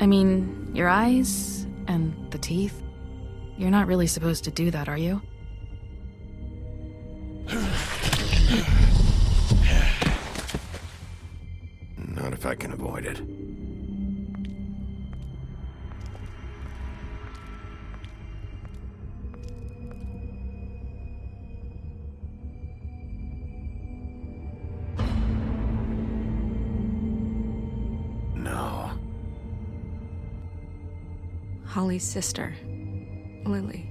I mean, your eyes and the teeth. You're not really supposed to do that, are you? Not if I can avoid it. No. Holly's sister, Lily.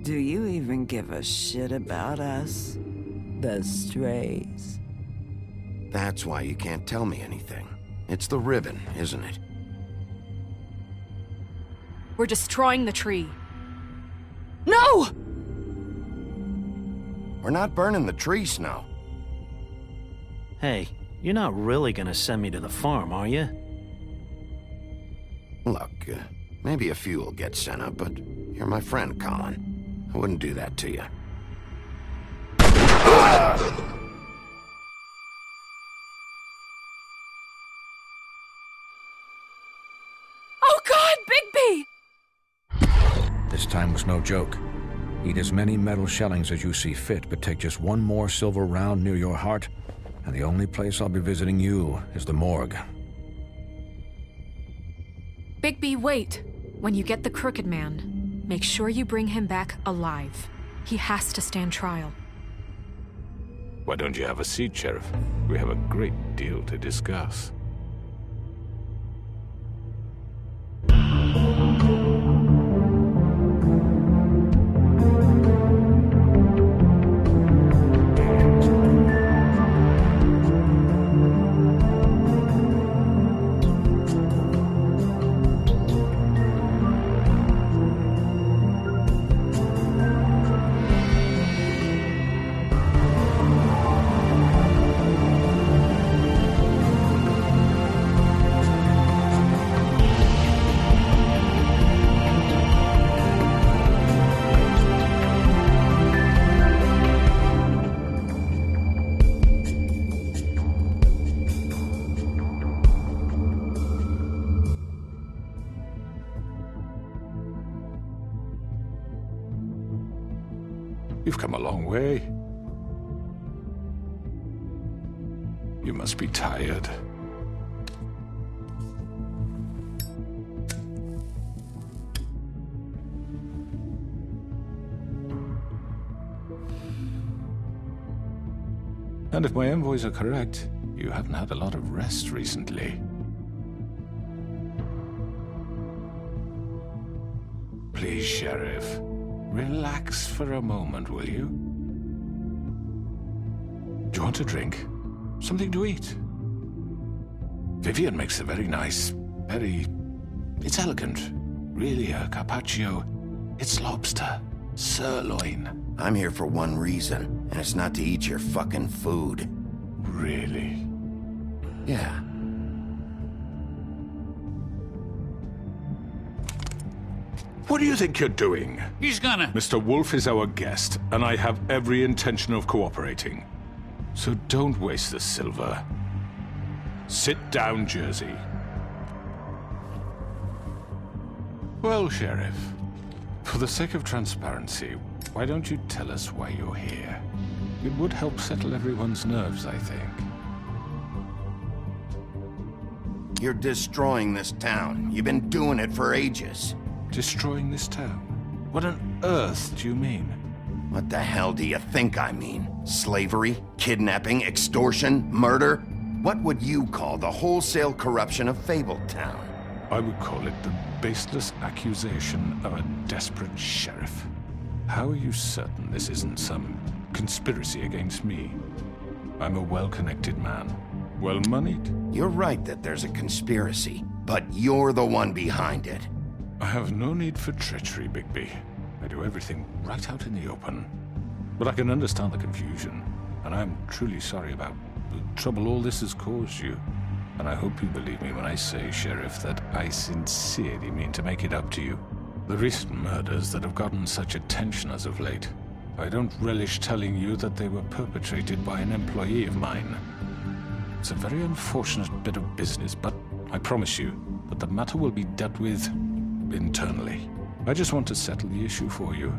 Do you even give a shit about us? The strays. That's why you can't tell me anything. It's the ribbon, isn't it? We're destroying the tree. No! We're not burning the tree, Snow. Hey, you're not really gonna send me to the farm, are you? Look, maybe a few will get sent up, but you're my friend, Colin. I wouldn't do that to you. Oh God, Bigby! This time was no joke. Eat as many metal shellings as you see fit, but take just one more silver round near your heart, and the only place I'll be visiting you is the morgue. Bigby, wait. When you get the Crooked Man, make sure you bring him back alive. He has to stand trial. Why don't you have a seat, Sheriff? We have a great deal to discuss. You've come a long way. You must be tired. And if my envoys are correct, you haven't had a lot of rest recently. Please, Sheriff. Relax for a moment, will you? Do you want a drink? Something to eat? Vivian makes a very nice, it's elegant. Really, a carpaccio. It's lobster. Sirloin. I'm here for one reason, and it's not to eat your fucking food. Really? Yeah. What do you think you're doing? He's gonna... Mr. Wolf is our guest, and I have every intention of cooperating. So don't waste the silver. Sit down, Jersey. Well, Sheriff, for the sake of transparency, why don't you tell us why you're here? It would help settle everyone's nerves, I think. You're destroying this town. You've been doing it for ages. Destroying this town? What on earth do you mean? What the hell do you think I mean? Slavery? Kidnapping? Extortion? Murder? What would you call the wholesale corruption of Fabletown? I would call it the baseless accusation of a desperate sheriff. How are you certain this isn't some conspiracy against me? I'm a well-connected man. Well-moneyed. You're right that there's a conspiracy, but you're the one behind it. I have no need for treachery, Bigby. I do everything right out in the open. But I can understand the confusion, and I'm truly sorry about the trouble all this has caused you. And I hope you believe me when I say, Sheriff, that I sincerely mean to make it up to you. The recent murders that have gotten such attention as of late, I don't relish telling you that they were perpetrated by an employee of mine. It's a very unfortunate bit of business, but I promise you that the matter will be dealt with internally. I just want to settle the issue for you,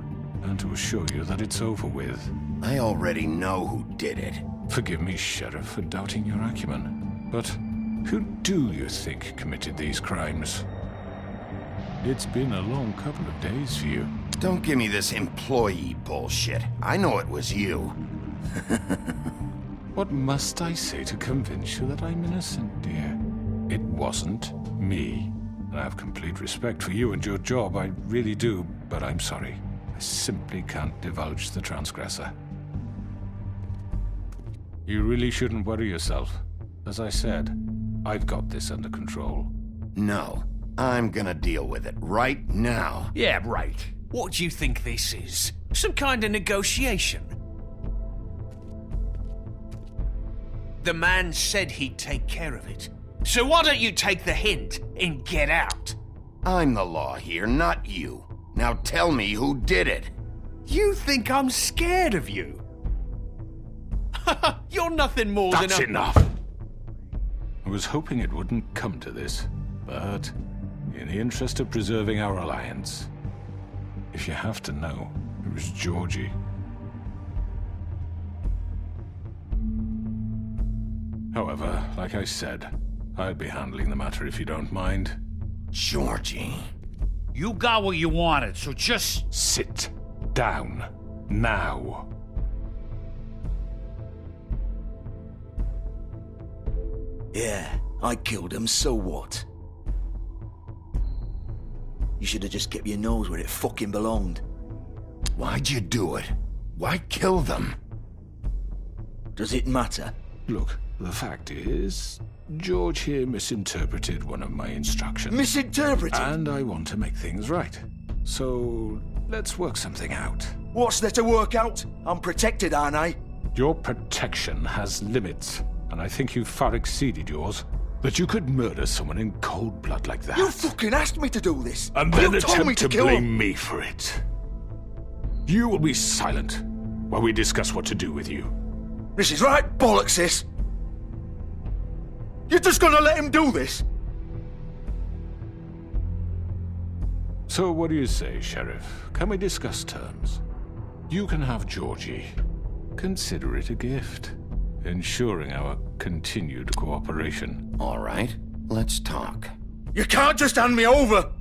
and to assure you that it's over with. I already know who did it. Forgive me, Sheriff, for doubting your acumen, but who do you think committed these crimes? It's been a long couple of days for you. Don't give me this employee bullshit. I know it was you. What must I say to convince you that I'm innocent, dear? It wasn't me. And I have complete respect for you and your job, I really do, but I'm sorry. I simply can't divulge the transgressor. You really shouldn't worry yourself. As I said, I've got this under control. No, I'm gonna deal with it right now. Yeah, right. What do you think this is? Some kind of negotiation? The man said he'd take care of it. So why don't you take the hint and get out? I'm the law here, not you. Now tell me who did it. You think I'm scared of you? You're nothing more That's than a... enough! I was hoping it wouldn't come to this, but in the interest of preserving our alliance, if you have to know, it was Georgie. However, like I said, I'll be handling the matter if you don't mind. Georgie. You got what you wanted, so just... Sit down. Now. Yeah, I killed him, so what? You should have just kept your nose where it fucking belonged. Why'd you do it? Why kill them? Does it matter? Look, the fact is, George here misinterpreted one of my instructions. Misinterpreted? And I want to make things right. So, let's work something out. What's there to work out? I'm protected, aren't I? Your protection has limits, and I think you've far exceeded yours. That you could murder someone in cold blood like that. You fucking asked me to do this! And then you told me attempt to to kill blame him. me for it. You will be silent while we discuss what to do with you. This is right bollocks, this! You're just gonna let him do this? So what do you say, Sheriff? Can we discuss terms? You can have Georgie. Consider it a gift, ensuring our continued cooperation. All right, let's talk. You can't just hand me over!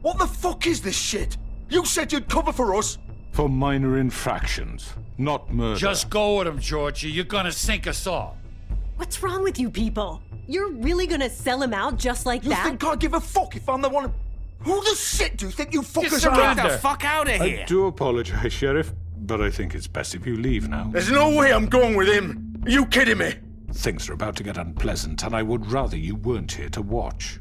What the fuck is this shit? You said you'd cover for us! For minor infractions, not murder. Just go with him, Georgie. You're gonna sink us all. What's wrong with you people? You're really gonna sell him out just like You that? think I give a fuck if I'm the one... Who the shit do you think you fuckers Get are? the fuck out of here! I do apologize, Sheriff, but I think it's best if you leave now. There's no way I'm going with him! Are you kidding me? Things are about to get unpleasant, and I would rather you weren't here to watch.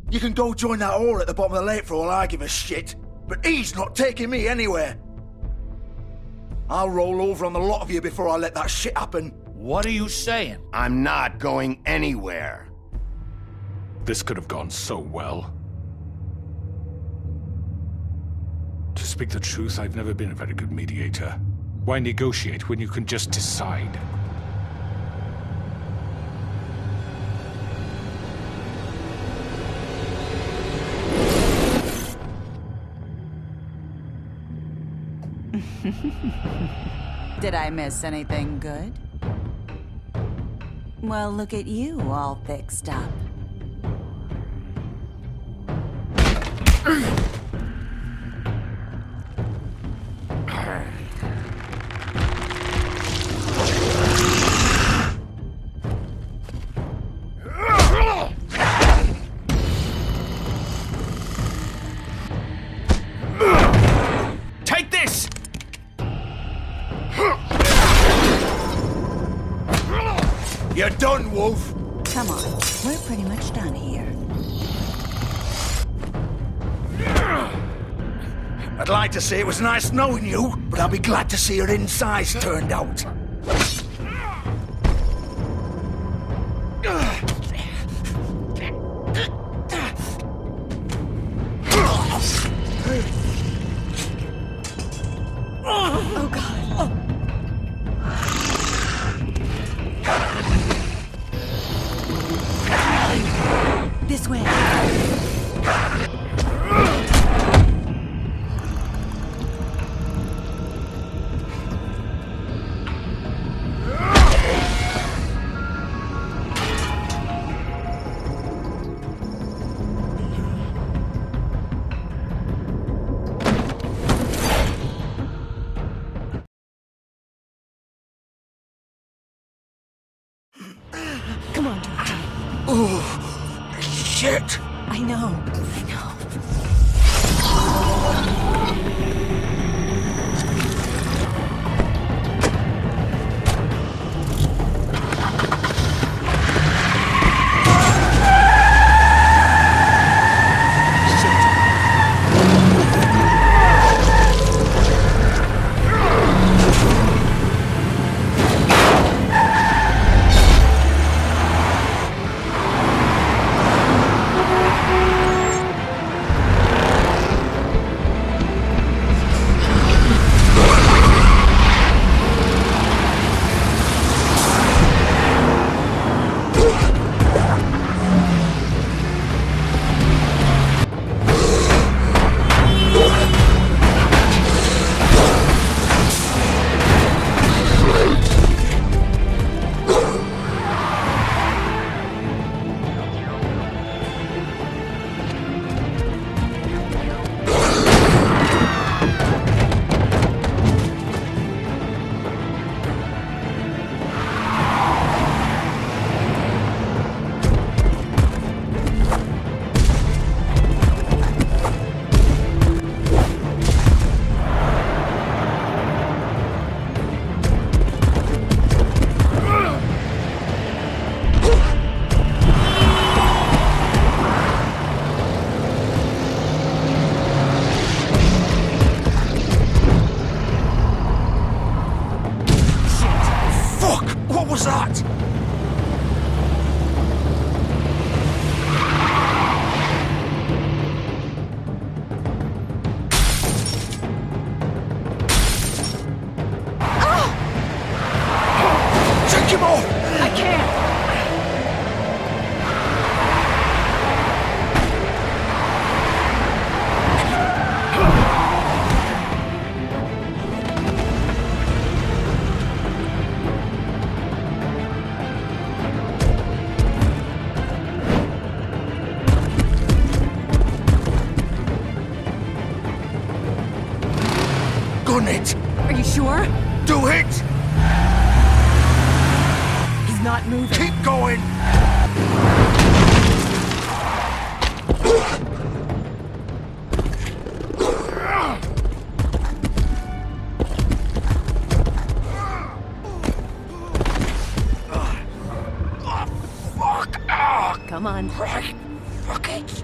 You can go join that whore at the bottom of the lake for all I give a shit, but he's not taking me anywhere. I'll roll over on the lot of you before I let that shit happen. What are you saying? I'm not going anywhere. This could have gone so well. To speak the truth, I've never been a very good mediator. Why negotiate when you can just decide? Did I miss anything good? Well, look at you, all fixed up. Take this! You're done, Wolf! Come on, we're pretty much done here. I'd like to say it was nice knowing you, but I'll be glad to see your insides turned out. Oh, shit! I know. What was that? Take him off! I can't! Gun it! Are you sure? Do it! He's not moving. Keep going! Come on. Right. Fuck it.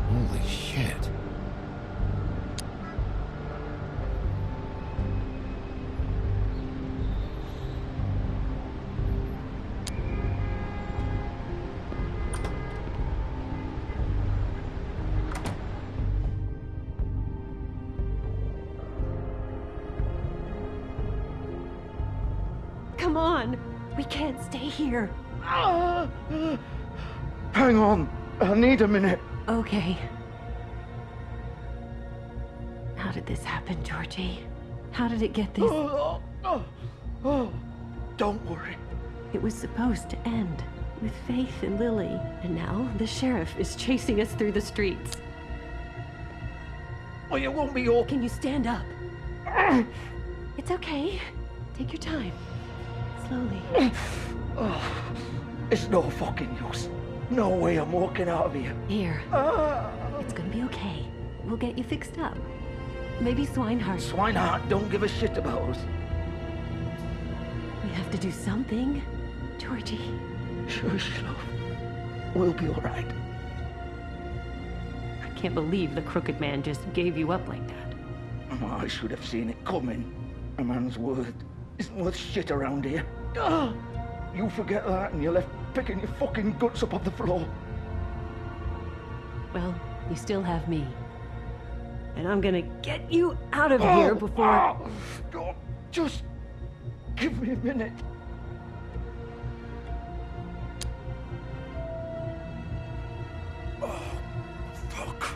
Holy shit. Come on. We can't stay here. Hang on. I need a minute. Okay. How did this happen, Georgie? How did it get this? Don't worry. It was supposed to end with Faith and Lily, and now the sheriff is chasing us through the streets. Well, you won't be all... Can you stand up? It's okay. Take your time. Slowly. It's no fucking use. No way I'm walking out of here. Here. It's gonna be okay. We'll get you fixed up. Maybe Swinehart. Swinehart don't give a shit about us. We have to do something. Georgie. Shush, love. We'll be all right. I can't believe the crooked man just gave you up like that. Oh, I should have seen it coming. A man's word isn't worth shit around here. You forget that and you're left picking your fucking guts up off the floor. Well, you still have me. And I'm gonna get you out of here before... Just give me a minute. Oh, fuck.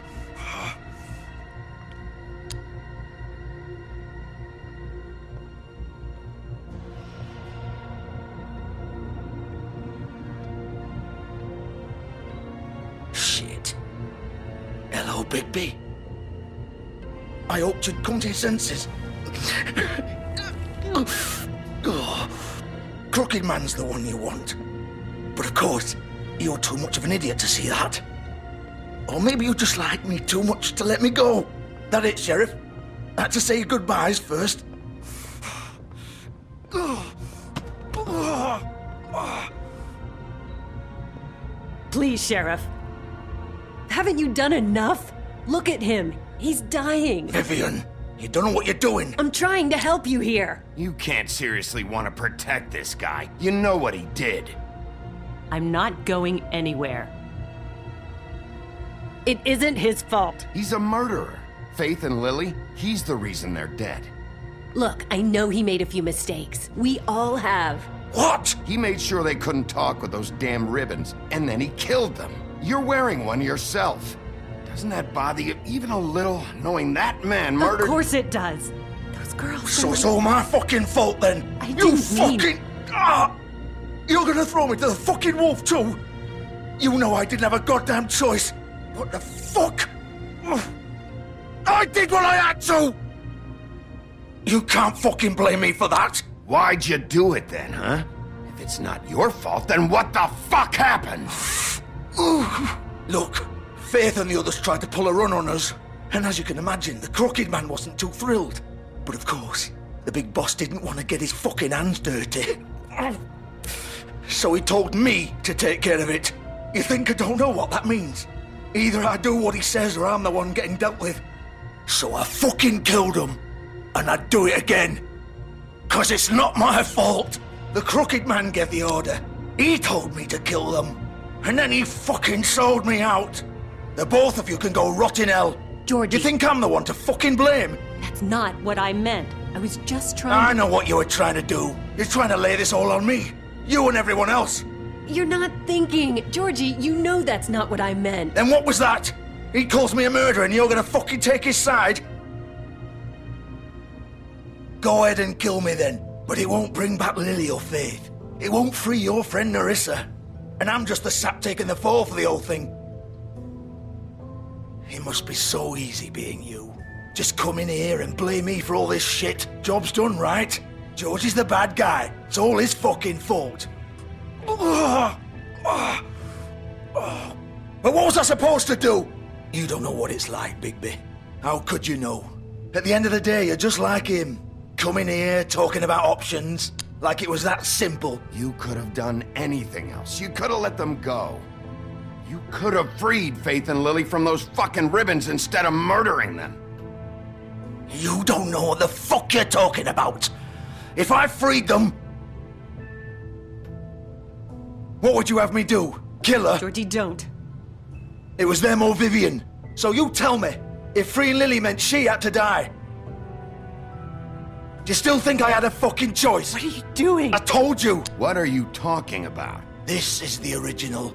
Bigby. I hoped you'd come to your senses. Crooked Man's the one you want. But of course, you're too much of an idiot to see that. Or maybe you just like me too much to let me go. That it, Sheriff? I had to say your goodbyes first. Please, Sheriff. Haven't you done enough? Look at him. He's dying. Vivian, you don't know what you're doing. I'm trying to help you here. You can't seriously want to protect this guy. You know what he did. I'm not going anywhere. It isn't his fault. He's a murderer. Faith and Lily, he's the reason they're dead. Look, I know he made a few mistakes. We all have. What? He made sure they couldn't talk with those damn ribbons, and then he killed them. You're wearing one yourself. Doesn't that bother you even a little, knowing that man murdered— Of course it does. Those girls— So it's all my fucking fault then? I You didn't fucking— You're gonna throw me to the fucking wolf too? You know I didn't have a goddamn choice. What the fuck? I did what I had to! You can't fucking blame me for that! Why'd you do it then, huh? If it's not your fault, then what the fuck happened? Look, Faith and the others tried to pull a run on us. And as you can imagine, the Crooked Man wasn't too thrilled. But of course, the big boss didn't want to get his fucking hands dirty. So he told me to take care of it. You think I don't know what that means? Either I do what he says or I'm the one getting dealt with. So I fucking killed him. And I'd do it again. 'Cause it's not my fault. The Crooked Man gave the order. He told me to kill them. And then he fucking sold me out. The both of you can go rot in hell. Georgie. You think I'm the one to fucking blame? That's not what I meant. I was just trying I know what you were trying to do. You're trying to lay this all on me. You and everyone else. You're not thinking. Georgie, you know that's not what I meant. Then what was that? He calls me a murderer and you're gonna fucking take his side? Go ahead and kill me then. But it won't bring back Lily or Faith. It won't free your friend Nerissa. And I'm just the sap taking the fall for the whole thing. It must be so easy being you. Just come in here and blame me for all this shit. Job's done, right? George is the bad guy. It's all his fucking fault. But what was I supposed to do? You don't know what it's like, Bigby. How could you know? At the end of the day, you're just like him. Coming here, talking about options, like it was that simple. You could have done anything else. You could have let them go. You could have freed Faith and Lily from those fucking ribbons instead of murdering them. You don't know what the fuck you're talking about. If I freed them, what would you have me do? Kill her? Georgie, don't. It was them or Vivian. So you tell me, if freeing Lily meant she had to die, do you still think I had a fucking choice? What are you doing? I told you. What are you talking about? This is the original.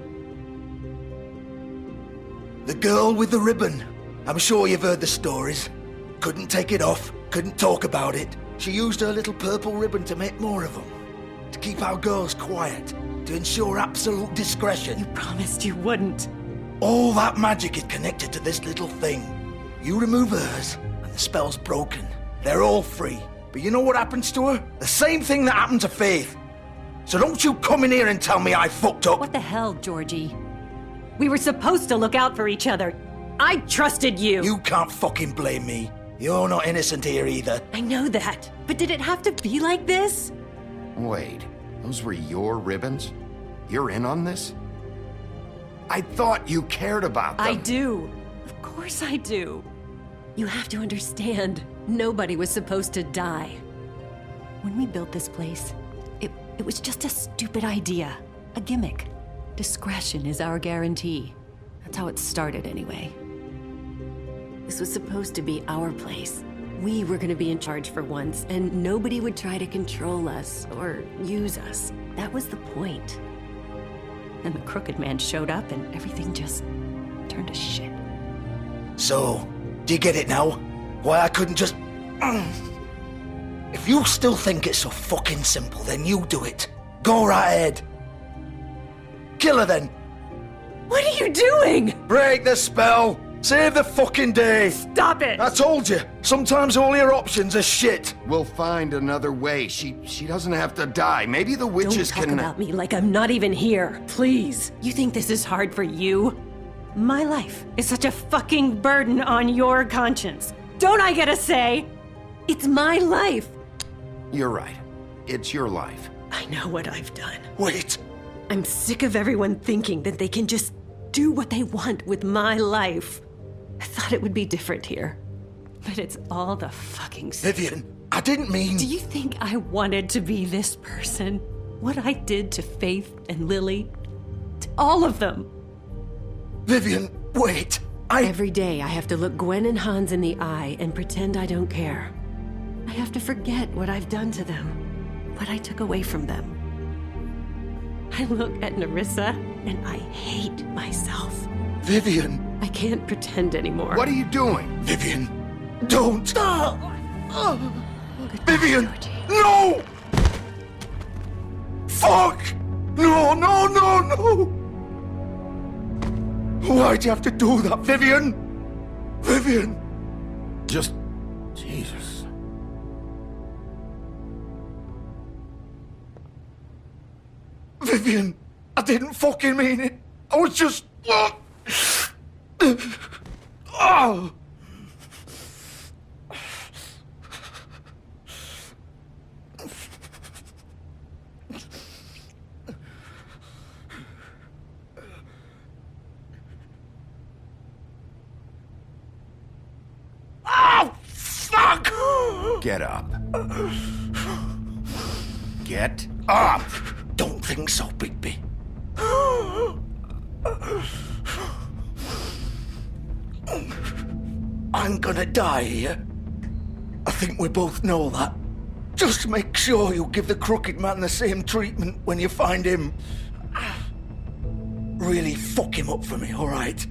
The girl with the ribbon. I'm sure you've heard the stories. Couldn't take it off, couldn't talk about it. She used her little purple ribbon to make more of them. To keep our girls quiet. To ensure absolute discretion. You promised you wouldn't. All that magic is connected to this little thing. You remove hers, and the spell's broken. They're all free. But you know what happens to her? The same thing that happened to Faith. So don't you come in here and tell me I fucked up. What the hell, Georgie? We were supposed to look out for each other. I trusted you. You can't fucking blame me. You're not innocent here either. I know that. But did it have to be like this? Wait, those were your ribbons? You're in on this? I thought you cared about them. I do. Of course I do. You have to understand, nobody was supposed to die. When we built this place, it was just a stupid idea. A gimmick. Discretion is our guarantee. That's how it started anyway. This was supposed to be our place. We were gonna be in charge for once, and nobody would try to control us or use us. That was the point. Then the Crooked Man showed up and everything just turned to shit. So, do you get it now? Why I couldn't just... If you still think it's so fucking simple, then you do it. Go right ahead. Kill her then. What are you doing? Break the spell. Save the fucking day! Stop it! I told you, sometimes all your options are shit. We'll find another way. She doesn't have to die. Maybe the witches Don't talk can... about me like I'm not even here. Please. You think this is hard for you? My life is such a fucking burden on your conscience. Don't I get a say? It's my life. You're right. It's your life. I know what I've done. Wait. I'm sick of everyone thinking that they can just do what they want with my life. I thought it would be different here. But it's all the fucking same. Vivian, I didn't mean... Do you think I wanted to be this person? What I did to Faith and Lily? To all of them? Vivian, wait. Every day I have to look Gwen and Hans in the eye and pretend I don't care. I have to forget what I've done to them, what I took away from them. I look at Nerissa and I hate myself. Vivian. I can't pretend anymore. What are you doing? Vivian, don't. Vivian, Georgie. no! Fuck! No, no, no, no! Why'd you have to do that, Vivian? Vivian! Just... Jesus. Vivian, I didn't fucking mean it. I was just... Oh! Oh, fuck! Get up. Get up! Don't think so, Bigby. I'm gonna die here. I think we both know that. Just make sure you give the crooked man the same treatment when you find him. Really fuck him up for me, all right?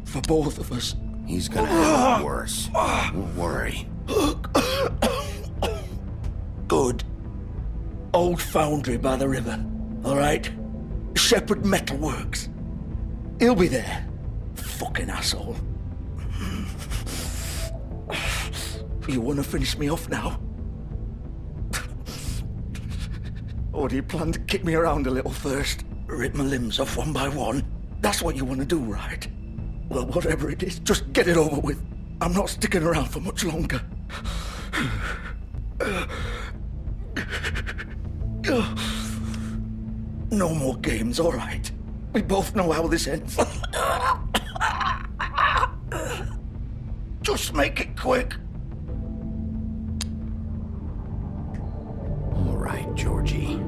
For both of us. He's gonna have it worse. Don't worry. Good. Old foundry by the river, all right? Shepherd Metalworks. He'll be there. Fucking asshole. You want to finish me off now? Or do you plan to kick me around a little first? Rip my limbs off one by one? That's what you want to do, right? Well, whatever it is, just get it over with. I'm not sticking around for much longer. No more games, all right? We both know how this ends. Just make it quick. All right, Georgie.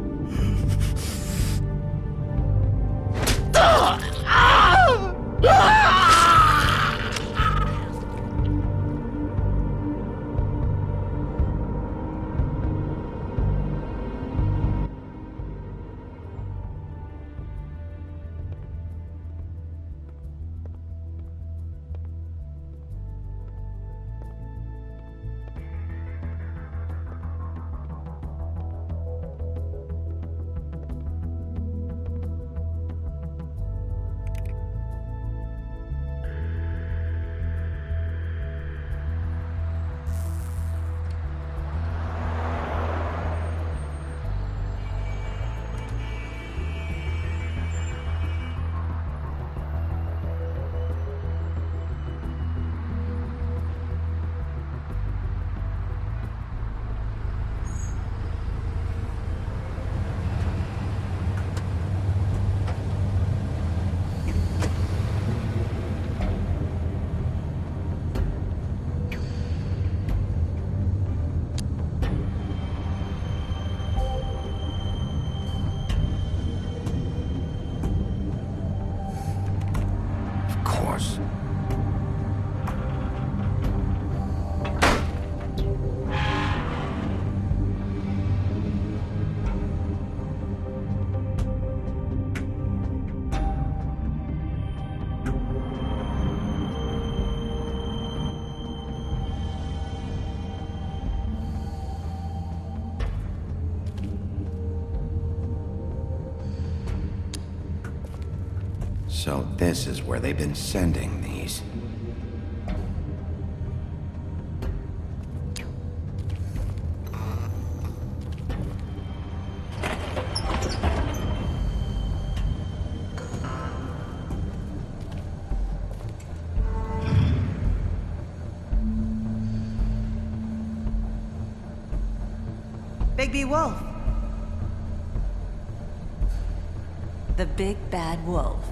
So this is where they've been sending these. Bigby Wolf. The big bad wolf.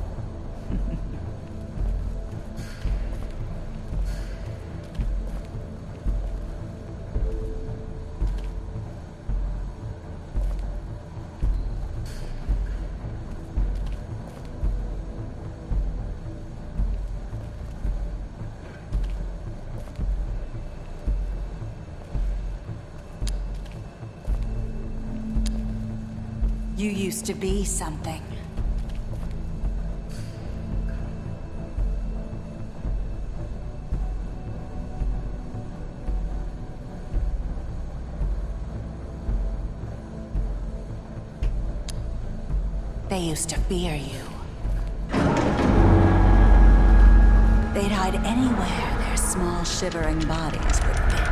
You used to be something. They used to fear you. They'd hide anywhere their small, shivering bodies would fit.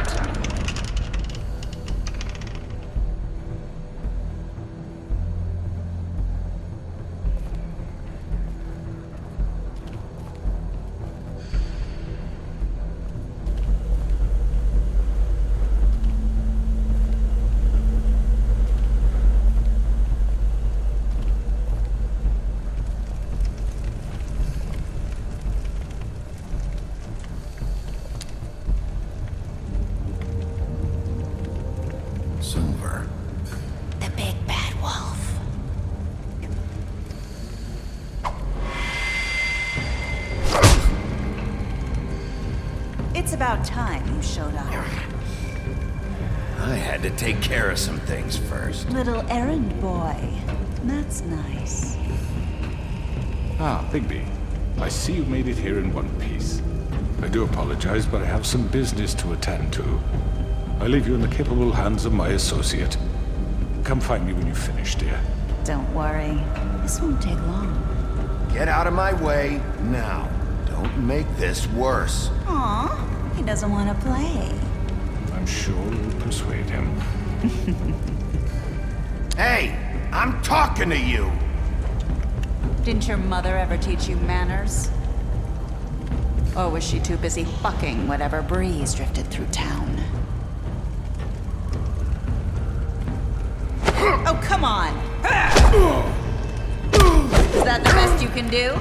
Silver. The big bad wolf. It's about time you showed up. I had to take care of some things first. Little errand boy. That's nice. Ah, Bigby. I see you made it here in one piece. I do apologize, but I have some business to attend to. I leave you in the capable hands of my associate. Come find me when you finish, dear. Don't worry. This won't take long. Get out of my way now. Don't make this worse. Aw, he doesn't want to play. I'm sure you'll persuade him. Hey, I'm talking to you! Didn't your mother ever teach you manners? Or was she too busy fucking whatever breeze drifted through town? Oh, come on! Is that the best you can do?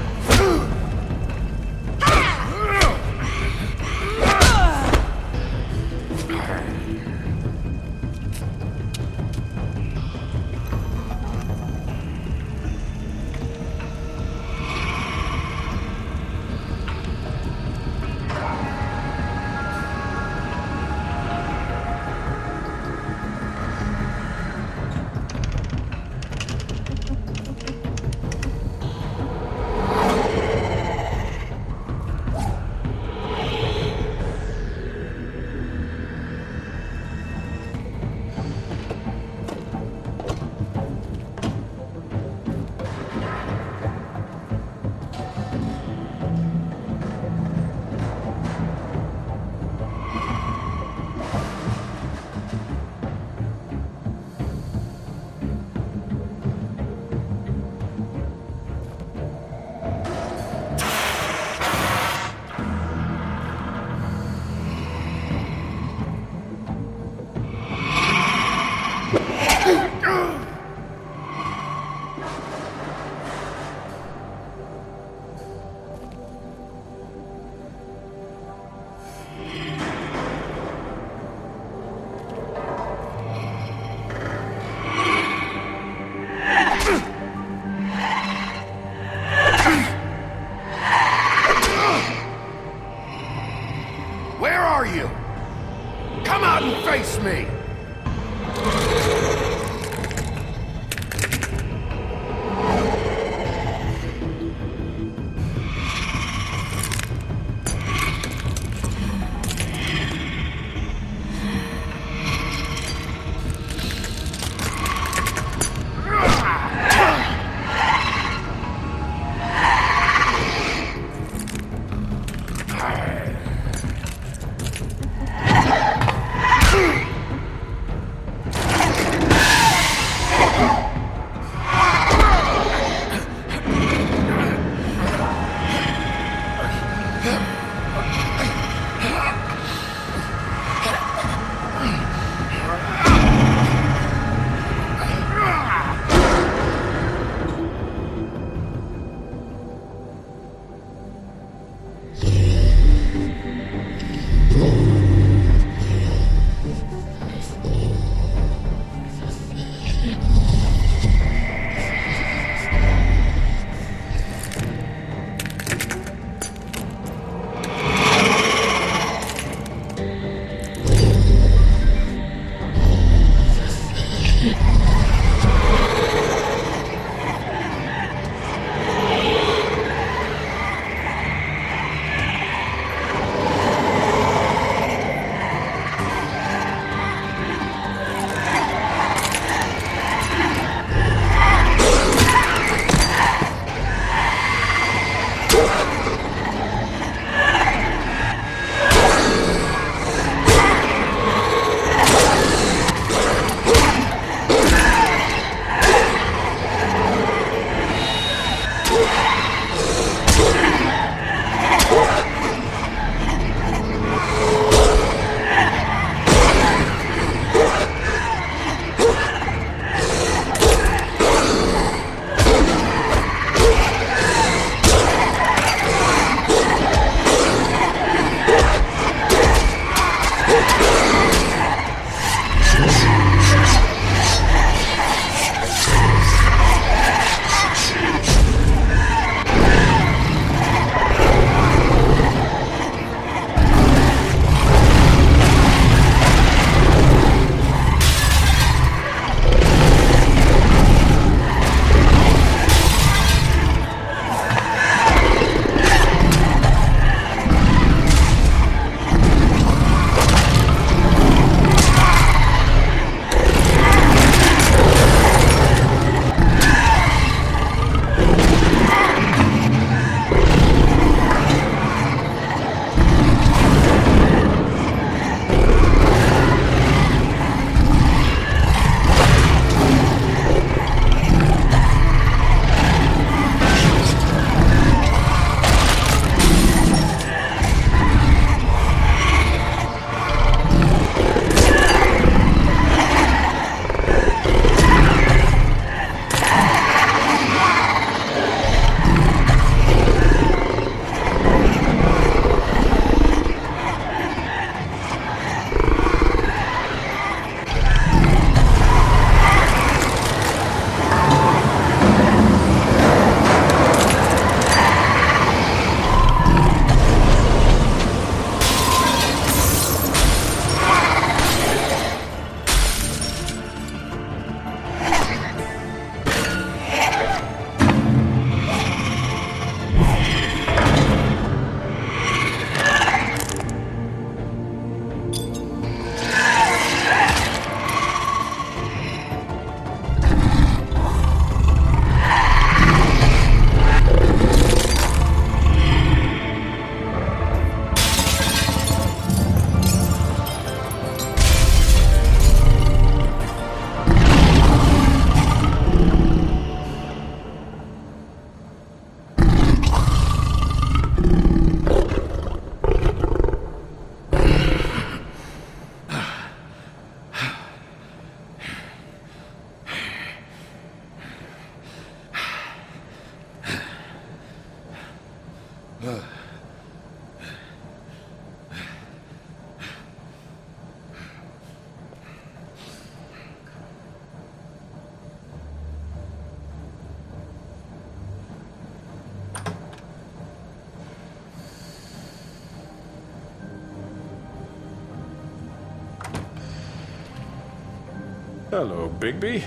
Hello, Bigby.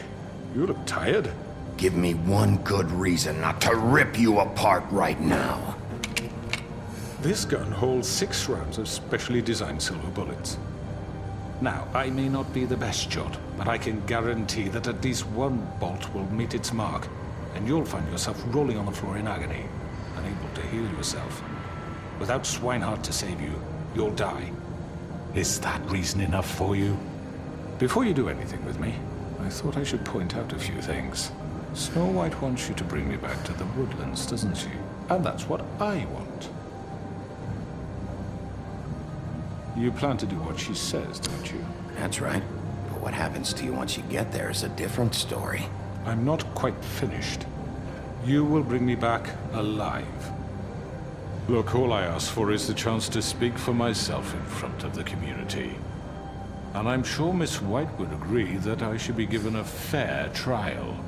You look tired. Give me one good reason not to rip you apart right now. This gun holds 6 rounds of specially designed silver bullets. Now, I may not be the best shot, but I can guarantee that at least one bolt will meet its mark, and you'll find yourself rolling on the floor in agony, unable to heal yourself. Without Swinehart to save you, you'll die. Is that reason enough for you? Before you do anything with me, I thought I should point out a few things. Snow White wants you to bring me back to the woodlands, doesn't she? And that's what I want. You plan to do what she says, don't you? That's right. But what happens to you once you get there is a different story. I'm not quite finished. You will bring me back alive. Look, all I ask for is the chance to speak for myself in front of the community. And I'm sure Miss White would agree that I should be given a fair trial.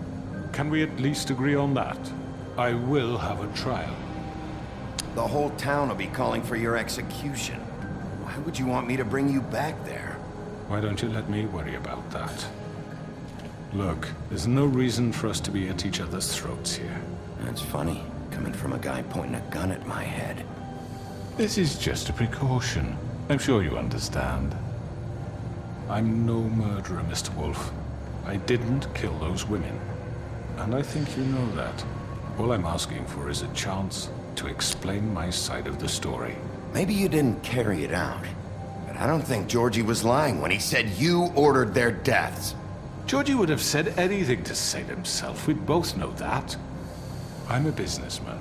Can we at least agree on that? I will have a trial. The whole town will be calling for your execution. Why would you want me to bring you back there? Why don't you let me worry about that? Look, there's no reason for us to be at each other's throats here. That's funny, coming from a guy pointing a gun at my head. This is just a precaution. I'm sure you understand. I'm no murderer, Mr. Wolf. I didn't kill those women. And I think you know that. All I'm asking for is a chance to explain my side of the story. Maybe you didn't carry it out, but I don't think Georgie was lying when he said you ordered their deaths. Georgie would have said anything to save himself. We'd both know that. I'm a businessman,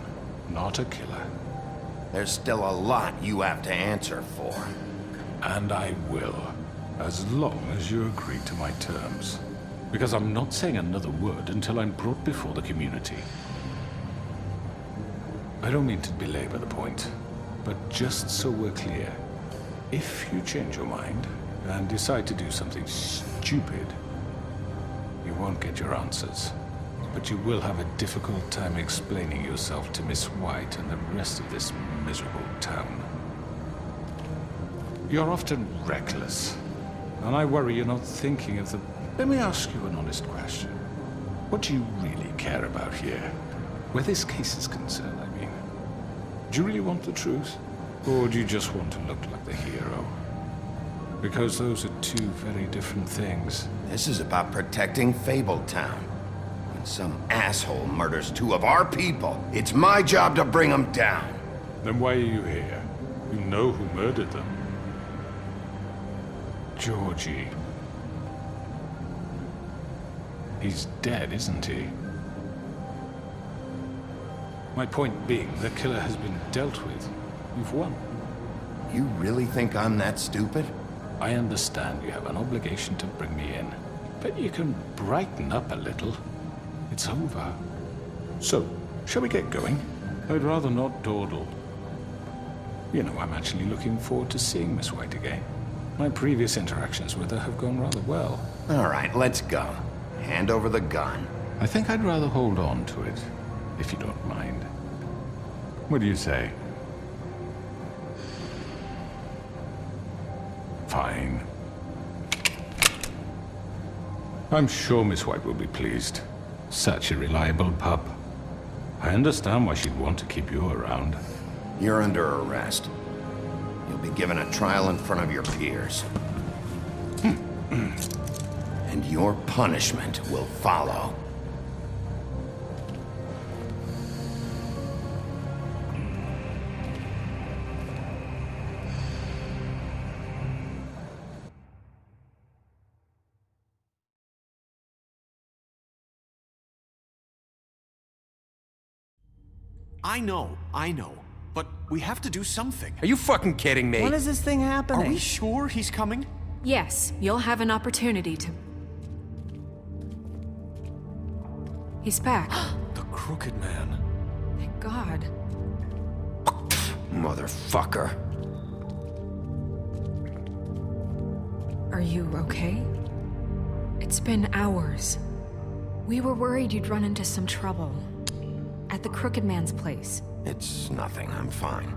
not a killer. There's still a lot you have to answer for. And I will, as long as you agree to my terms. Because I'm not saying another word until I'm brought before the community. I don't mean to belabor the point, but just so we're clear, if you change your mind and decide to do something stupid, you won't get your answers. But you will have a difficult time explaining yourself to Miss White and the rest of this miserable town. You're often reckless, and I worry you're not thinking of the... Let me ask you an honest question. What do you really care about here? Where this case is concerned, I mean. Do you really want the truth? Or do you just want to look like the hero? Because those are two very different things. This is about protecting Fabletown. When some asshole murders two of our people, it's my job to bring them down. Then why are you here? You know who murdered them. Georgie. He's dead, isn't he? My point being, the killer has been dealt with. You've won. You really think I'm that stupid? I understand you have an obligation to bring me in, but you can brighten up a little. It's over. So, shall we get going? I'd rather not dawdle. You know, I'm actually looking forward to seeing Miss White again. My previous interactions with her have gone rather well. All right, let's go. Hand over the gun. I think I'd rather hold on to it, if you don't mind. What do you say? Fine. I'm sure Miss White will be pleased. Such a reliable pup. I understand why she'd want to keep you around. You're under arrest. You'll be given a trial in front of your peers. And your punishment will follow. I know. But we have to do something. Are you fucking kidding me? When is this thing happening? Are we sure he's coming? Yes, you'll have an opportunity to... He's back. The Crooked Man. Thank God. Motherfucker. Are you okay? It's been hours. We were worried you'd run into some trouble. At the Crooked Man's place. It's nothing, I'm fine.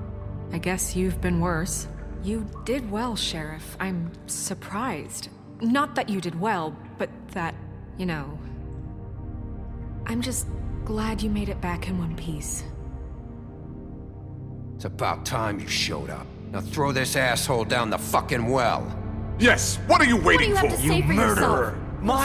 I guess you've been worse. You did well, Sheriff. I'm surprised. Not that you did well, but that, you know... I'm just glad you made it back in one piece. It's about time you showed up. Now throw this asshole down the fucking well. Yes, what are you waiting What do you have to say for murderer! yourself?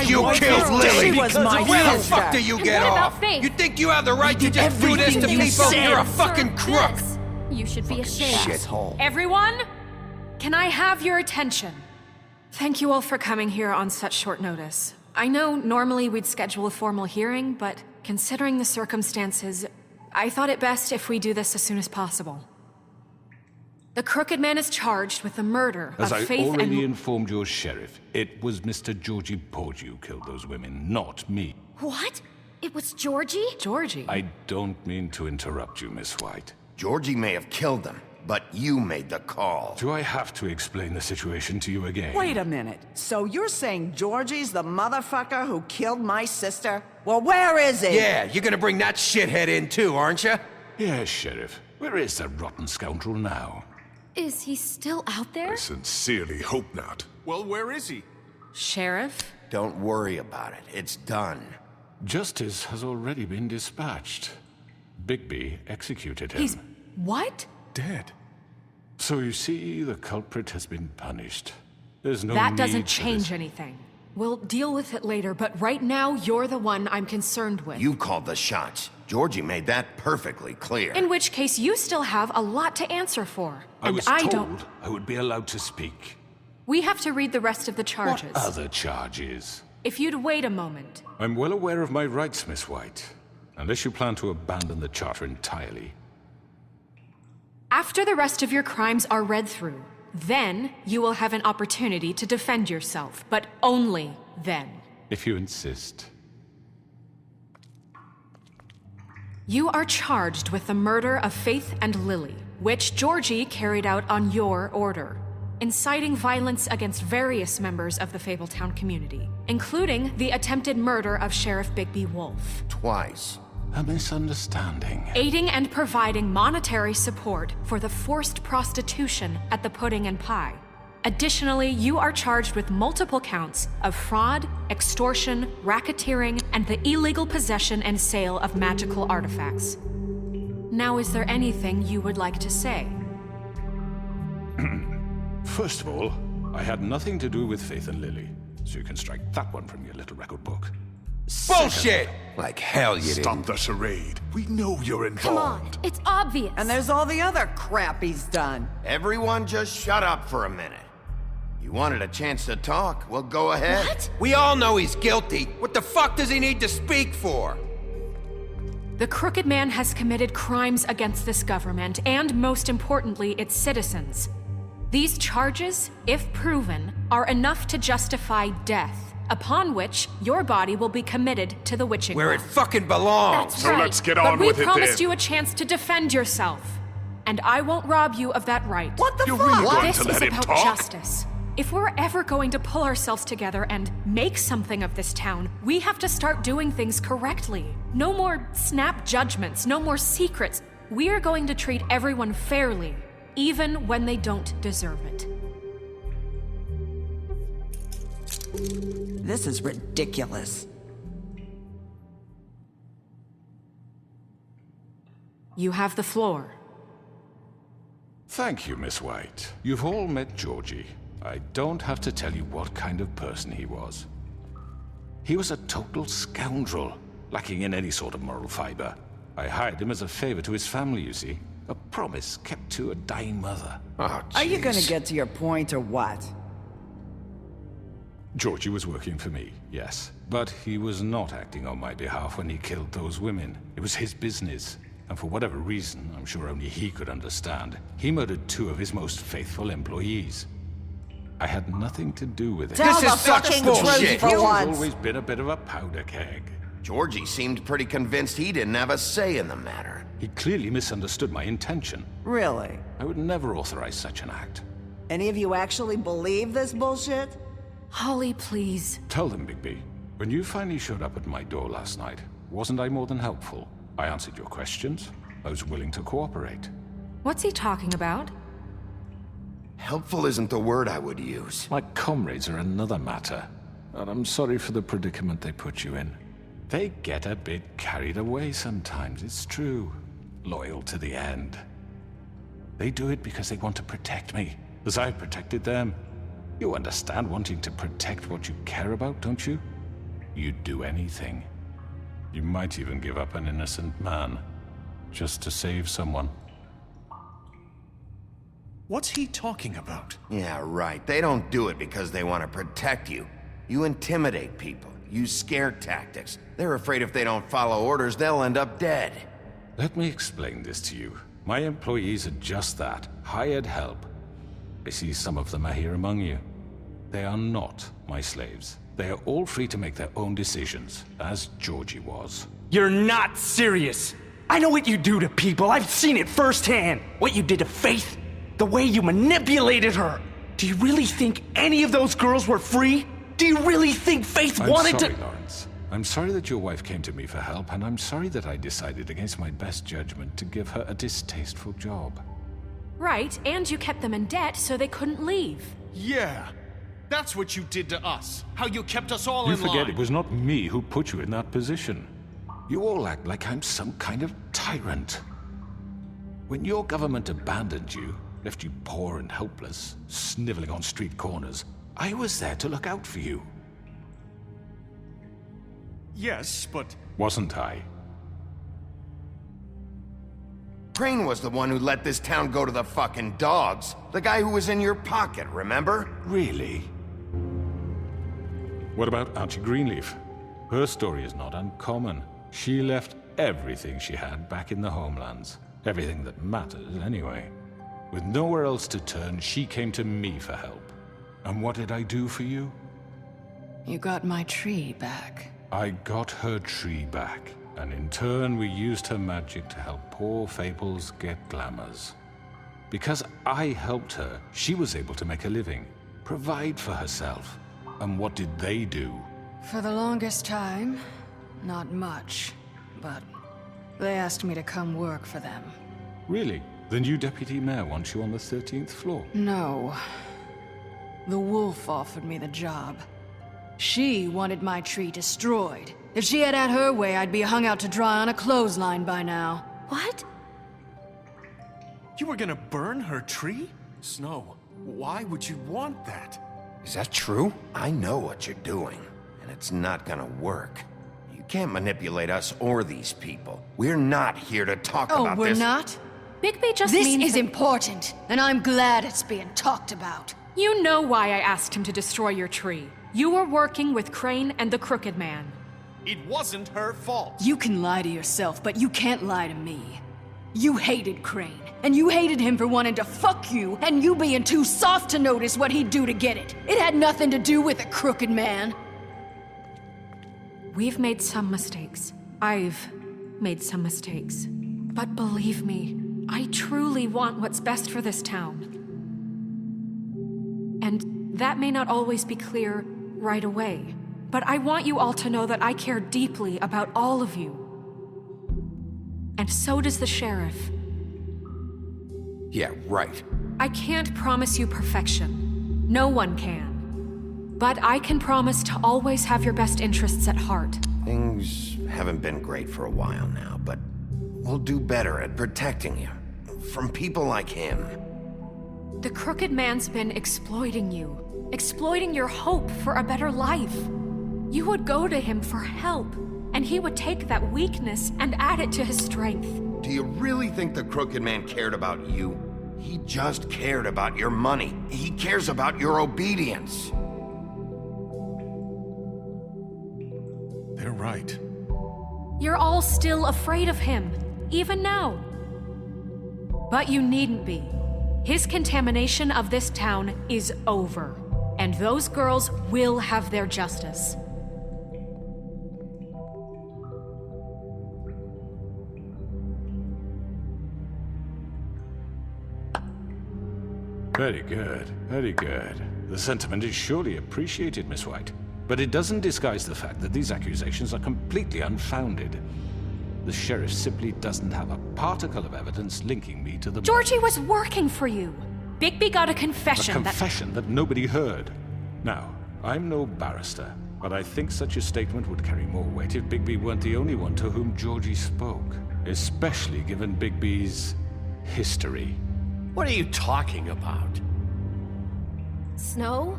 You killed Lily! She was my Where the sister. fuck do you And get what about off? Faith? You think you have the right to just do this to Everything you people? said. You're a fucking crook! This. You should be ashamed. Shithole. Everyone, can I have your attention? Thank you all for coming here on such short notice. I know normally we'd schedule a formal hearing, but considering the circumstances, I thought it best if we do this as soon as possible. The Crooked Man is charged with the murder As of I Faith already and... informed your sheriff, it was Mr. Georgie Porgy who killed those women, not me. What? It was Georgie? Georgie? I don't mean to interrupt you, Miss White. Georgie may have killed them, but you made the call. Do I have to explain the situation to you again? Wait a minute. So you're saying Georgie's the motherfucker who killed my sister? Well, where is he? Yeah, you're gonna bring that shithead in too, aren't you? Yes, Sheriff. Where is that rotten scoundrel now? Is he still out there? I sincerely hope not. Well, where is he? Sheriff, Don't worry about it. It's done. Justice has already been dispatched. Bigby executed him. He's... what? Dead. So you see, the culprit has been punished. There's no That need doesn't for change this. anything. We'll deal with it later, but right now, you're the one I'm concerned with. You called the shots. Georgie made that perfectly clear. In which case, you still have a lot to answer for. I was and told I would be allowed to speak. We have to read the rest of the charges. What other charges? If you'd wait a moment. I'm well aware of my rights, Miss White. Unless you plan to abandon the charter entirely. After the rest of your crimes are read through, then you will have an opportunity to defend yourself, but only then. If you insist. You are charged with the murder of Faith and Lily, which Georgie carried out on your order, inciting violence against various members of the Fabletown community, including the attempted murder of Sheriff Bigby Wolf. Twice. A misunderstanding. Aiding and providing monetary support for the forced prostitution at the Pudding and Pie. Additionally, you are charged with multiple counts of fraud, extortion, racketeering, and the illegal possession and sale of magical artifacts. Now, is there anything you would like to say? First of all, I had nothing to do with Faith and Lily, so you can strike that one from your little record book. Bullshit! Like hell you didn't. Stop the charade. We know you're involved. Come on, it's obvious. And there's all the other crap he's done. Everyone just shut up for a minute. You wanted a chance to talk? Well, go ahead. What? We all know he's guilty. What the fuck does he need to speak for? The Crooked Man has committed crimes against this government, and most importantly, its citizens. These charges, if proven, are enough to justify death, upon which your body will be committed to the witching Where it well. fucking belongs. That's So right. let's get on but with it we promised then. you a chance to defend yourself, and I won't rob you of that right. What the You're fuck? really going This to is let him about talk? justice. If we're ever going to pull ourselves together and make something of this town, we have to start doing things correctly. No more snap judgments, no more secrets. We are going to treat everyone fairly, even when they don't deserve it. This is ridiculous. You have the floor. Thank you, Miss White. You've all met Georgie. I don't have to tell you what kind of person he was. He was a total scoundrel, lacking in any sort of moral fiber. I hired him as a favor to his family, you see. A promise kept to a dying mother. Oh, Are you gonna jeez. get to your point or what? Georgie was working for me, yes. But he was not acting on my behalf when he killed those women. It was his business. And for whatever reason, I'm sure only he could understand, he murdered 2 of his most faithful employees. I had nothing to do with it. Tell This the is such fucking bullshit. truth for He's once. always been a bit of a powder keg. Georgie seemed pretty convinced he didn't have a say in the matter. He clearly misunderstood my intention. Really? I would never authorize such an act. Any of you actually believe this bullshit? Holly, please. Tell them, Bigby, when you finally showed up at my door last night, wasn't I more than helpful? I answered your questions. I was willing to cooperate. What's he talking about? Helpful isn't the word I would use. My comrades are another matter, and I'm sorry for the predicament they put you in. They get a bit carried away sometimes, it's true. Loyal to the end. They do it because they want to protect me, as I protected them. You understand wanting to protect what you care about, don't you? You'd do anything. You might even give up an innocent man, just to save someone. What's he talking about? Yeah, right. They don't do it because they want to protect you. You intimidate people, use scare tactics. They're afraid if they don't follow orders, they'll end up dead. Let me explain this to you. My employees are just that, hired help. I see some of them are here among you. They are not my slaves. They are all free to make their own decisions, as Georgie was. You're not serious. I know what you do to people. I've seen it firsthand. What you did to Faith. The way you manipulated her. Do you really think any of those girls were free? Do you really think Faith wanted sorry, to— Lawrence. I'm sorry that your wife came to me for help, and I'm sorry that I decided against my best judgment to give her a distasteful job. Right, and you kept them in debt so they couldn't leave. Yeah. That's what you did to us. How you kept us all You in line. forget it was not me who put you in that position. You all act like I'm some kind of tyrant. When your government abandoned you, left you poor and helpless, sniveling on street corners, I was there to look out for you. Yes, but... Wasn't I? Crane was the one who let this town go to the fucking dogs. The guy who was in your pocket, remember? Really? What about Auntie Greenleaf? Her story is not uncommon. She left everything she had back in the homelands. Everything that mattered, anyway. With nowhere else to turn, she came to me for help. And what did I do for you? You got my tree back. I got her tree back, and in turn we used her magic to help poor Fables get glamours. Because I helped her, she was able to make a living, provide for herself. And what did they do? For the longest time, not much, but they asked me to come work for them. Really? The new deputy mayor wants you on the 13th floor? No. The wolf offered me the job. She wanted my tree destroyed. If she had her way, I'd be hung out to dry on a clothesline by now. What? You were gonna burn her tree? Snow, why would you want that? Is that true? I know what you're doing, and it's not gonna work. You can't manipulate us or these people. We're not here to talk about this. Oh, we're not? Bigby just This means is that- important, and I'm glad it's being talked about. You know why I asked him to destroy your tree. You were working with Crane and the Crooked Man. It wasn't her fault. You can lie to yourself, but you can't lie to me. You hated Crane, and you hated him for wanting to fuck you, and you being too soft to notice what he'd do to get it. It had nothing to do with the Crooked Man. We've made some mistakes. I've made some mistakes. But believe me, I truly want what's best for this town. And that may not always be clear right away, but I want you all to know that I care deeply about all of you. And so does the sheriff. Yeah, right. I can't promise you perfection. No one can. But I can promise to always have your best interests at heart. Things haven't been great for a while now, but we'll do better at protecting you. From people like him. The Crooked Man's been exploiting you. Exploiting your hope for a better life. You would go to him for help, and he would take that weakness and add it to his strength. Do you really think the Crooked Man cared about you? He just cared about your money. He cares about your obedience. They're right. You're all still afraid of him, even now. But you needn't be. His contamination of this town is over, and those girls will have their justice. Very good, very good. The sentiment is surely appreciated, Miss White. But it doesn't disguise the fact that these accusations are completely unfounded. The sheriff simply doesn't have a particle of evidence linking me to the... Georgie was working for you. Bigby got a confession A confession that nobody heard. Now, I'm no barrister, but I think such a statement would carry more weight if Bigby weren't the only one to whom Georgie spoke. Especially given Bigby's history. What are you talking about? Snow?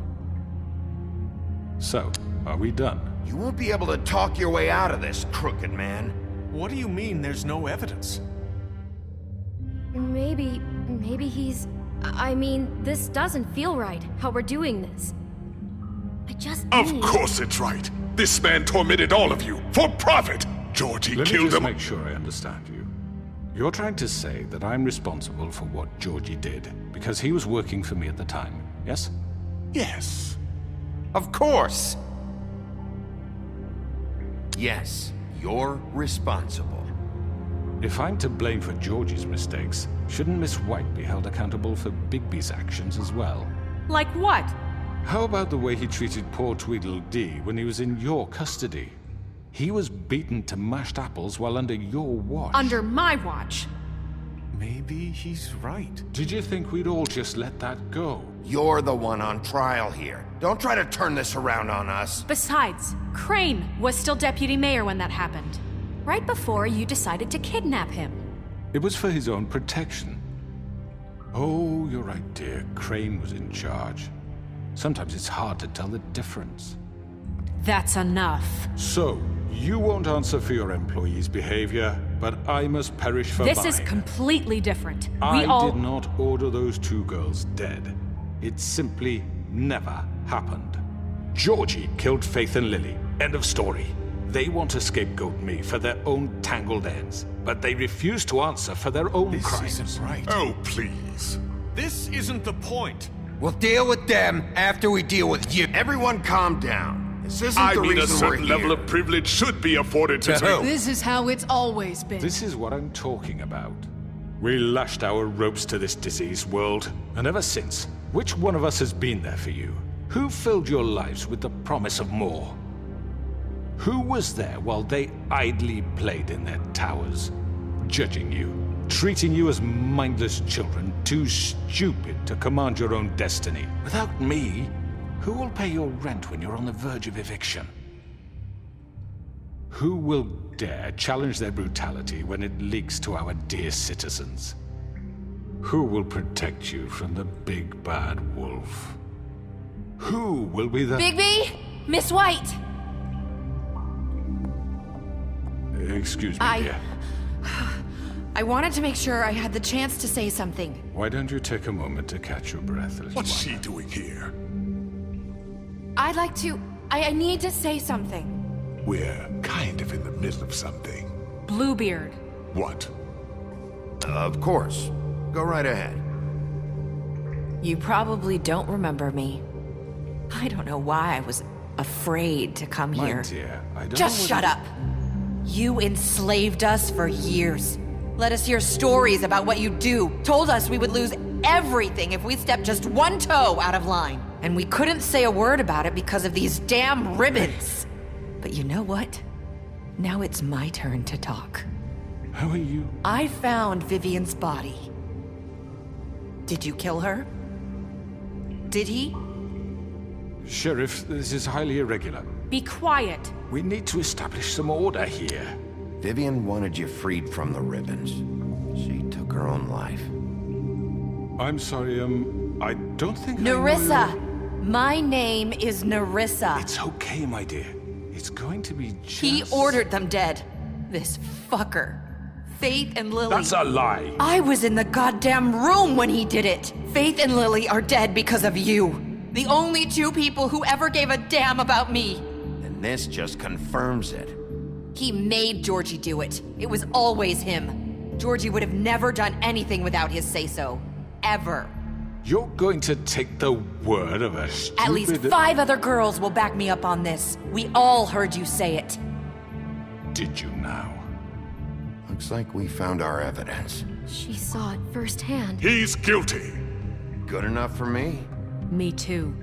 So, are we done? You won't be able to talk your way out of this, Crooked Man. What do you mean there's no evidence? Maybe he's... I mean, this doesn't feel right, how we're doing this. I just Of need... course it's right. This man tormented all of you, for profit. Georgie Let me killed just him. make sure I understand you. You're trying to say that I'm responsible for what Georgie did, because he was working for me at the time, yes? Yes. Of course! Yes, you're responsible. If I'm to blame for Georgie's mistakes, shouldn't Miss White be held accountable for Bigby's actions as well? Like what? How about the way he treated poor Tweedledee when he was in your custody? He was beaten to mashed apples while under your watch. Under my watch. Maybe he's right. Did you think we'd all just let that go? You're the one on trial here. Don't try to turn this around on us. Besides, Crane was still deputy mayor when that happened. Right before you decided to kidnap him. It was for his own protection. Oh, you're right, dear. Crane was in charge. Sometimes it's hard to tell the difference. That's enough. So, you won't answer for your employees' behavior, but I must perish for This mine. is completely different. I did not order those 2 girls dead. It simply never happened. Georgie killed Faith and Lily. End of story. They want to scapegoat me for their own tangled ends, but they refuse to answer for their own crimes. This isn't right. Oh, please. This isn't the point. We'll deal with them after we deal with you. Everyone calm down. This isn't I the mean, a reason we're certain level here. of privilege should be afforded to To who? This is how it's always been. This is what I'm talking about. We lashed our ropes to this diseased world, and ever since, which one of us has been there for you? Who filled your lives with the promise of more? Who was there while they idly played in their towers, judging you, treating you as mindless children, too stupid to command your own destiny? Without me, who will pay your rent when you're on the verge of eviction? Who will dare challenge their brutality when it leaks to our dear citizens? Who will protect you from the big bad wolf? Who will be the— Bigby! Miss White! Excuse me, dear. I wanted to make sure I had the chance to say something. Why don't you take a moment to catch your breath, little What's one? she doing here? I'd like to... I need to say something. We're kind of in the middle of something. Bluebeard. What? Of course. Go right ahead. You probably don't remember me. I don't know why I was afraid to come My here. dear, I don't Just know shut up. You enslaved us for years. Let us hear stories about what you do. Told us we would lose everything if we stepped just one toe out of line. And we couldn't say a word about it because of these damn ribbons. But you know what? Now it's my turn to talk. How are you? I found Vivian's body. Did you kill her? Did he? Sheriff, this is highly irregular. Be quiet. We need to establish some order here. Vivian wanted you freed from the ribbons. She took her own life. I'm sorry, I don't think Nerissa! My name is Nerissa. It's okay, my dear. It's going to be just... He ordered them dead. This fucker. Faith and Lily. That's a lie. I was in the goddamn room when he did it. Faith and Lily are dead because of you. The only 2 people who ever gave a damn about me. And this just confirms it. He made Georgie do it. It was always him. Georgie would have never done anything without his say-so. Ever. You're going to take the word of a stupid... At least 5 other girls will back me up on this. We all heard you say it. Did you now? Looks like we found our evidence. She saw it firsthand. He's guilty. Good enough for me. Me too.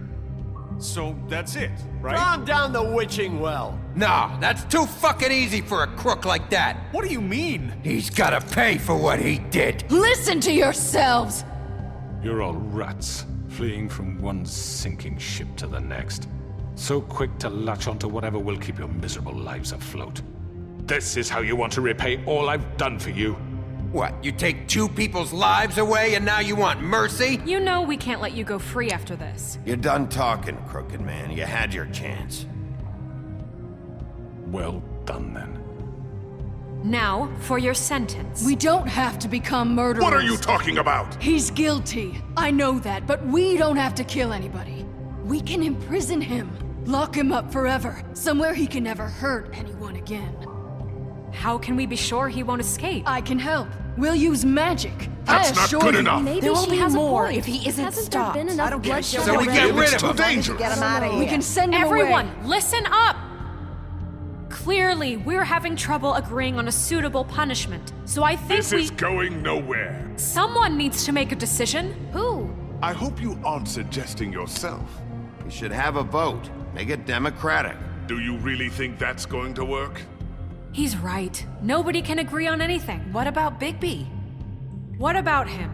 So that's it, right? Calm down the witching well. Nah, that's too fucking easy for a crook like that. What do you mean? He's gotta pay for what he did. Listen to yourselves! You're all rats, fleeing from one sinking ship to the next. So quick to latch onto whatever will keep your miserable lives afloat. This is how you want to repay all I've done for you? What, you take 2 people's lives away and now you want mercy? You know we can't let you go free after this. You're done talking, crooked man. You had your chance. Well done, then. Now, for your sentence. We don't have to become murderers. What are you talking about? He's guilty. I know that, but we don't have to kill anybody. We can imprison him. Lock him up forever. Somewhere he can never hurt anyone again. How can we be sure he won't escape? I can help. We'll use magic. That's I not assure good you. enough. Maybe There will she be has more a point. if he isn't Hasn't stopped. there been enough bloodshed So we get already? rid of It's too him. dangerous. Get him out of here. We can send him Everyone, away. listen up! Clearly, we're having trouble agreeing on a suitable punishment. So I think This is going nowhere. someone needs to make a decision. Who? I hope you aren't suggesting yourself. We should have a vote. Make it democratic. Do you really think that's going to work? He's right. Nobody can agree on anything. What about Bigby? What about him?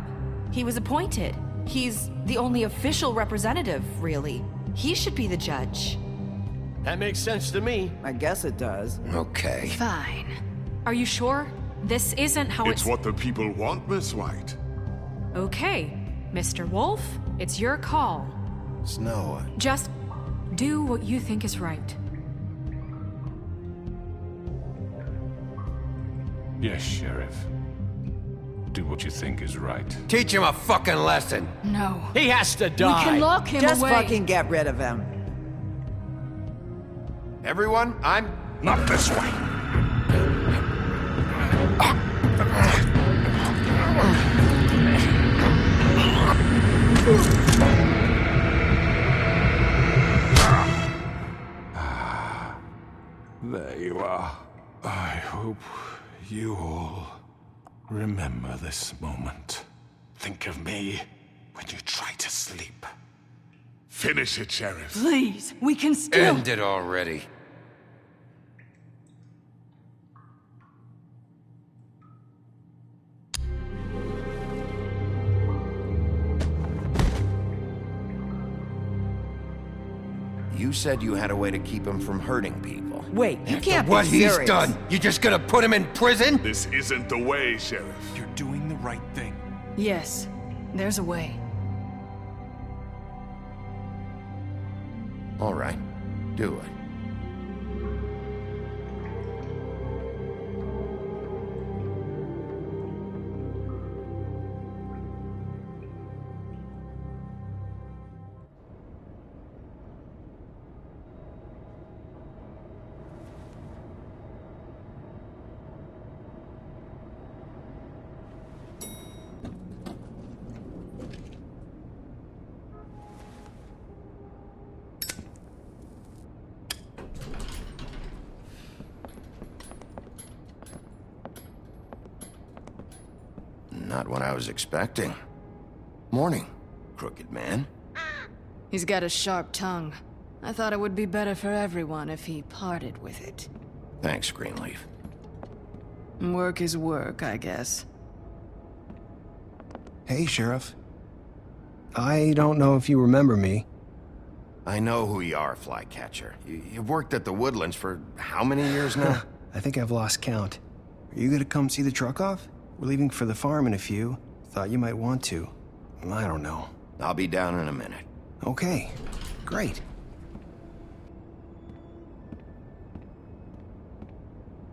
He was appointed. He's the only official representative, really. He should be the judge. That makes sense to me. I guess it does. Okay. Fine. Are you sure? This isn't how It's what the people want, Miss White. Okay, Mr. Wolf, it's your call. Snow. Just do what you think is right. Yes, Sheriff. Do what you think is right. Teach him a fucking lesson. No. He has to We die. can lock him Just away. fucking get rid of him. Everyone, I'm... Not this way. There you are. I hope you all remember this moment. Think of me when you try to sleep. Finish it, Sheriff. Please, we can still... End it already. You said you had a way to keep him from hurting people. Wait, you can't be What serious. he's done, you just gonna put him in prison? This isn't the way, Sheriff. You're doing the right thing. Yes, there's a way. All right, do it. Not what I was expecting. Morning, crooked man. He's got a sharp tongue. I thought it would be better for everyone if he parted with it. Thanks, Greenleaf. Work is work, I guess. Hey, Sheriff. I don't know if you remember me. I know who you are, Flycatcher. You've worked at the Woodlands for how many years now? I think I've lost count. Are you gonna come see the truck off? We're leaving for the farm in a few. Thought you might want to. I don't know. I'll be down in a minute. Okay, great.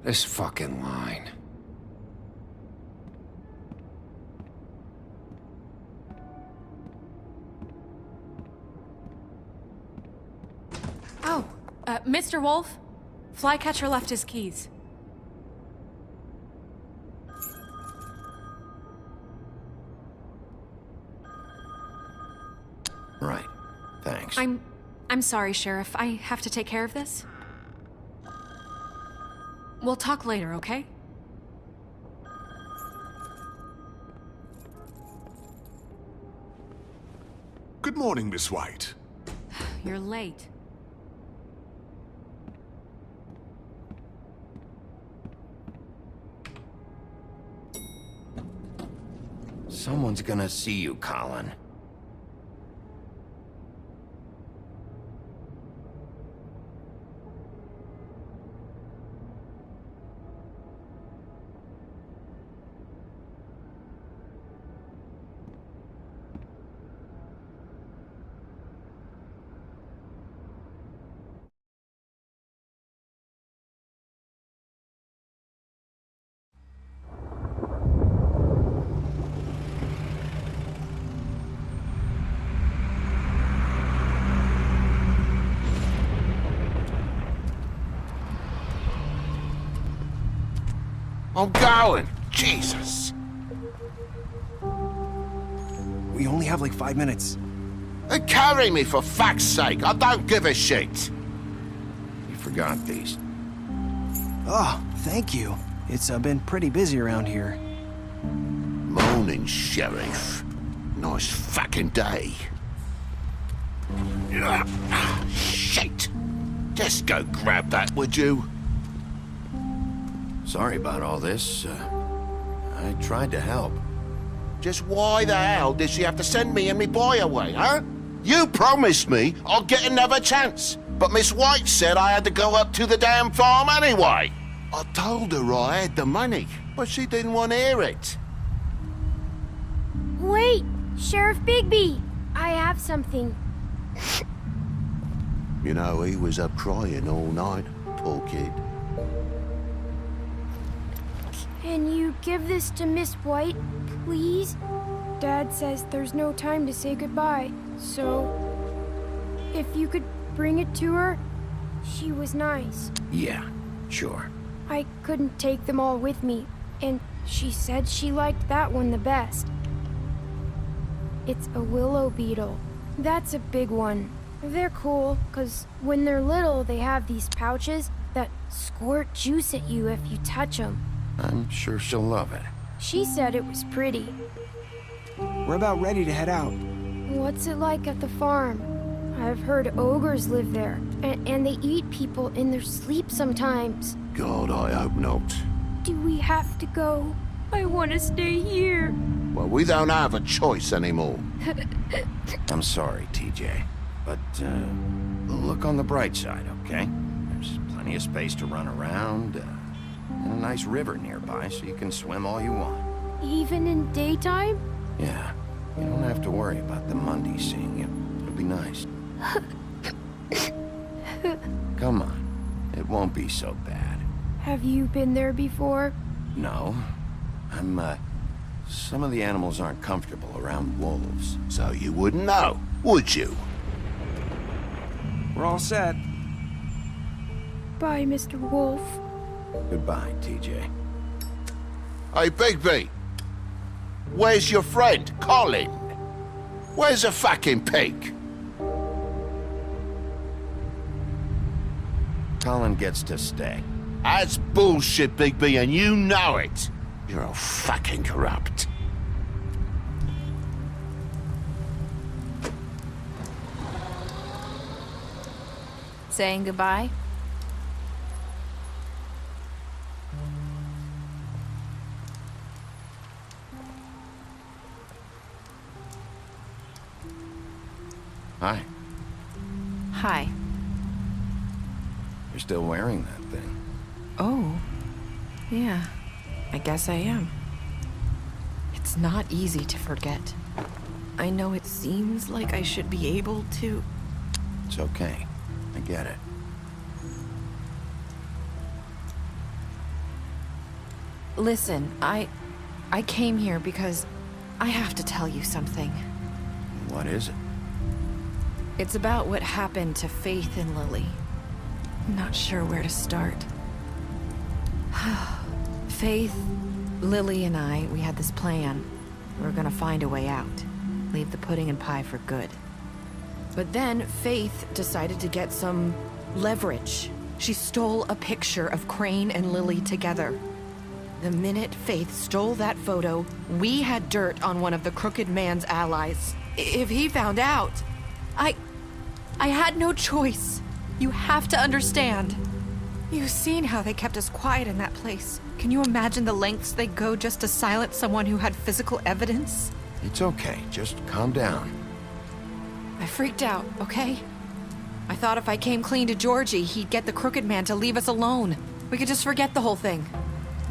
This fucking line. Oh, Mr. Wolf, Flycatcher left his keys. Right. Thanks. I'm sorry, Sheriff. I have to take care of this. We'll talk later, okay? Good morning, Miss White. You're late. Someone's gonna see you, Colin. I'm going. Jesus. We only have like 5 minutes. Carry me, for fuck's sake. I don't give a shit. You forgot these. Oh, thank you. It's been pretty busy around here. Morning, Sheriff. Nice fucking day. Shit. Just go grab that, would you? Sorry about all this. I tried to help. Just why the hell did she have to send me and me boy away, huh? You promised me I'll get another chance, but Miss White said I had to go up to the damn farm anyway. I told her I had the money, but she didn't want to hear it. Wait, Sheriff Bigby! I have something. You know, he was up crying all night, poor kid. Can you give this to Miss White, please? Dad says there's no time to say goodbye, so if you could bring it to her, she was nice. Yeah, sure. I couldn't take them all with me, and she said she liked that one the best. It's a willow beetle. That's a big one. They're cool, 'cause when they're little, they have these pouches that squirt juice at you if you touch them. I'm sure she'll love it. She said it was pretty. We're about ready to head out. What's it like at the farm? I've heard ogres live there, and they eat people in their sleep sometimes. God, I hope not. Do we have to go? I want to stay here. Well, we don't have a choice anymore. I'm sorry, TJ. But, look on the bright side, okay? There's plenty of space to run around, and a nice river nearby so you can swim all you want. Even in daytime? Yeah, you don't have to worry about the Mundies seeing you. It'll be nice. Come on, it won't be so bad. Have you been there before? No, some of the animals aren't comfortable around wolves. So you wouldn't know, would you? We're all set. Bye, Mr. Wolf. Goodbye, TJ. Hey, Bigby! Where's your friend, Colin? Where's the fucking pig? Colin gets to stay. That's bullshit, Bigby, and you know it. You're all fucking corrupt. Saying goodbye? Hi. Hi. You're still wearing that thing. Oh. Yeah. I guess I am. It's not easy to forget. I know it seems like I should be able to... It's okay. I get it. Listen, I came here because I have to tell you something. What is it? It's about what happened to Faith and Lily. I'm not sure where to start. Faith, Lily, and I, we had this plan. We were gonna find a way out. Leave the pudding and pie for good. But then Faith decided to get some leverage. She stole a picture of Crane and Lily together. The minute Faith stole that photo, we had dirt on one of the Crooked Man's allies. If he found out, I had no choice. You have to understand. You've seen how they kept us quiet in that place. Can you imagine the lengths they go just to silence someone who had physical evidence? It's okay. Just calm down. I freaked out, okay? I thought if I came clean to Georgie, he'd get the Crooked Man to leave us alone. We could just forget the whole thing.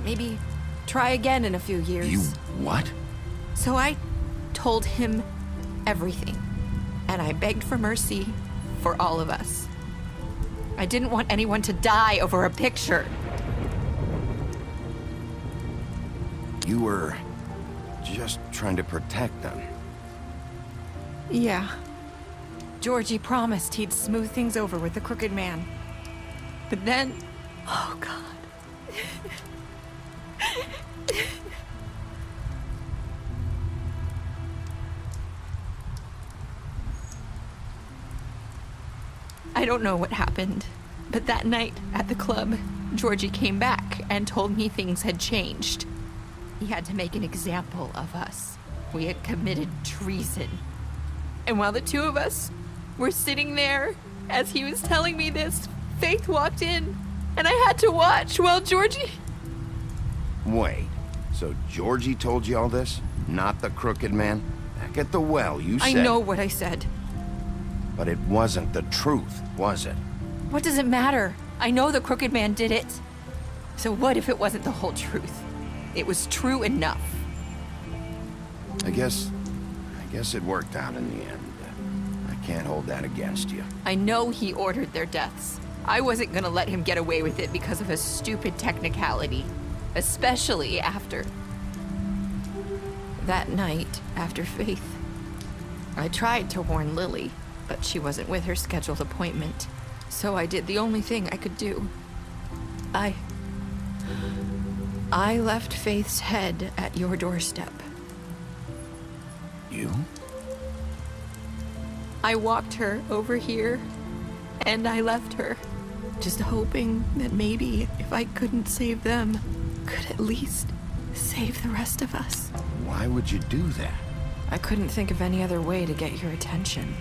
Maybe try again in a few years. You what? So I told him everything. And I begged for mercy for all of us. I didn't want anyone to die over a picture. You were just trying to protect them. Yeah. Georgie promised he'd smooth things over with the Crooked Man. But then... Oh, God. I don't know what happened, but that night at the club, Georgie came back and told me things had changed. He had to make an example of us. We had committed treason. And while the two of us were sitting there, as he was telling me this, Faith walked in, and I had to watch while Georgie... Wait, So Georgie told you all this? Not the crooked man? Back at the well, you said... I know what I said. But it wasn't the truth, was it? What does it matter? I know the crooked man did it. So what if it wasn't the whole truth? It was true enough. I guess it worked out in the end. I can't hold that against you. I know he ordered their deaths. I wasn't gonna let him get away with it because of a stupid technicality. Especially after... that night, after Faith. I tried to warn Lily, but she wasn't with her scheduled appointment. So I did the only thing I could do. I left Faith's head at your doorstep. You? I walked her over here, and I left her. Just hoping that maybe, if I couldn't save them, could at least save the rest of us. Why would you do that? I couldn't think of any other way to get your attention.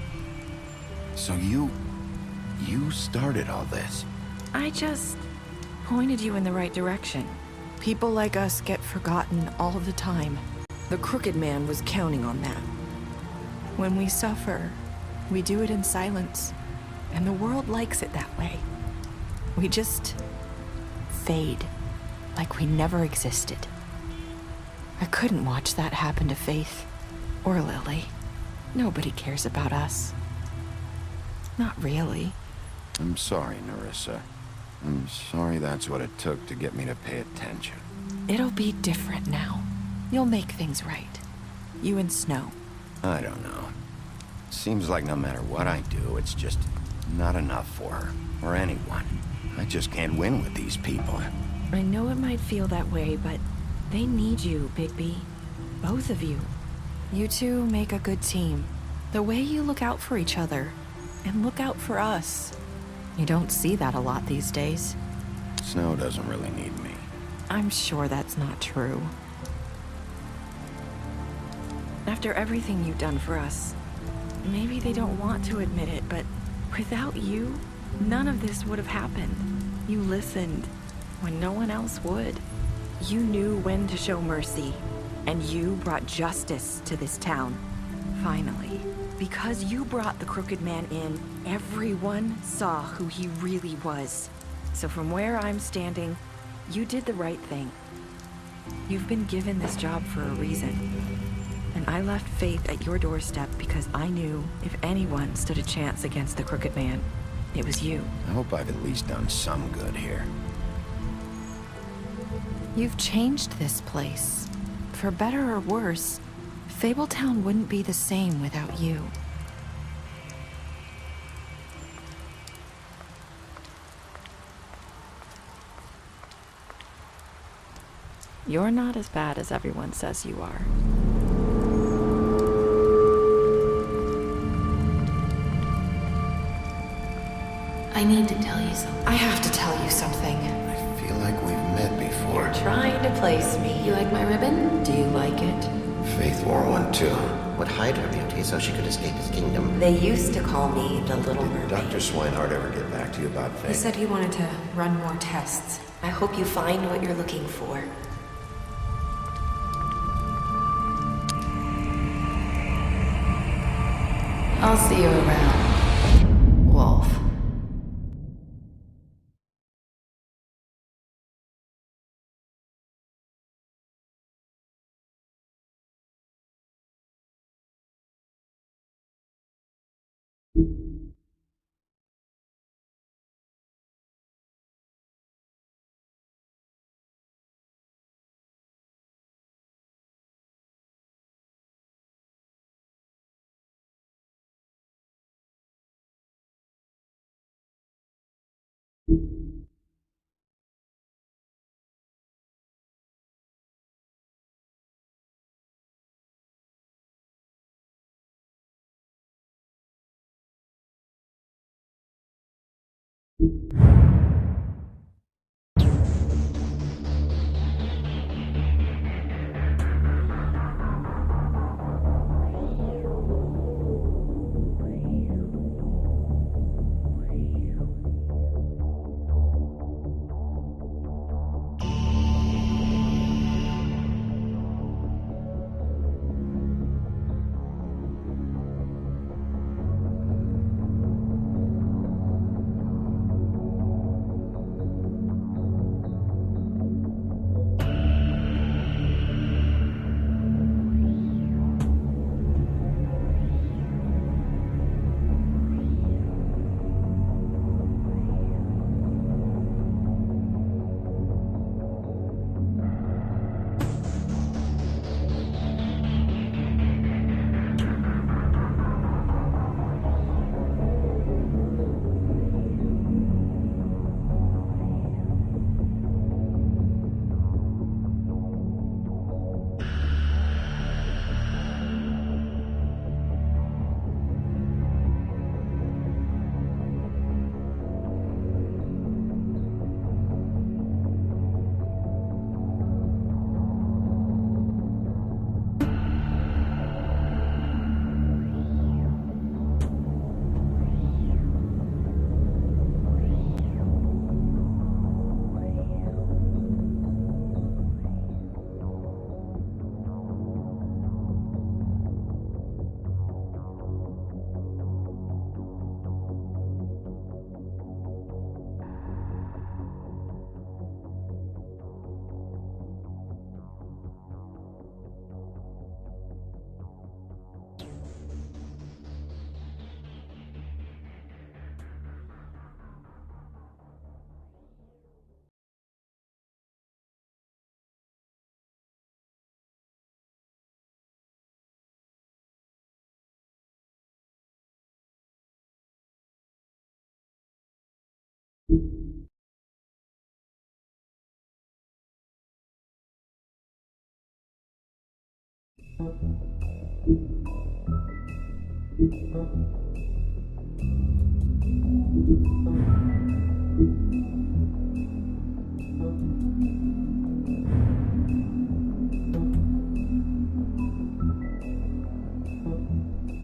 So you started all this? I just pointed you in the right direction. People like us get forgotten all the time. The crooked man was counting on that. When we suffer, we do it in silence, and the world likes it that way. We just fade, like we never existed. I couldn't watch that happen to Faith, or Lily. Nobody cares about us. Not really. I'm sorry, Nerissa. I'm sorry that's what it took to get me to pay attention. It'll be different now. You'll make things right. You and Snow. I don't know. Seems like no matter what I do, it's just not enough for her, or anyone. I just can't win with these people. I know it might feel that way, but they need you, Bigby. Both of you. You two make a good team. The way you look out for each other, and look out for us. You don't see that a lot these days. Snow doesn't really need me. I'm sure that's not true. After everything you've done for us, maybe they don't want to admit it, but without you, none of this would have happened. You listened when no one else would. You knew when to show mercy, and you brought justice to this town. Finally. Because you brought the crooked man in, everyone saw who he really was. So from where I'm standing, you did the right thing. You've been given this job for a reason. And I left Faith at your doorstep because I knew if anyone stood a chance against the crooked man, it was you. I hope I've at least done some good here. You've changed this place. For better or worse, Fabletown wouldn't be the same without you. You're not as bad as everyone says you are. I need to tell you something. I have to tell you something. I feel like we've met before. You're trying to place me. You like my ribbon? Do you like it? Faith wore one too. Would hide her beauty so she could escape his kingdom. They used to call me the Little Mermaid. Did Dr. Swinehart ever get back to you about Faith? He said he wanted to run more tests. I hope you find what you're looking for. I'll see you around, Wolf.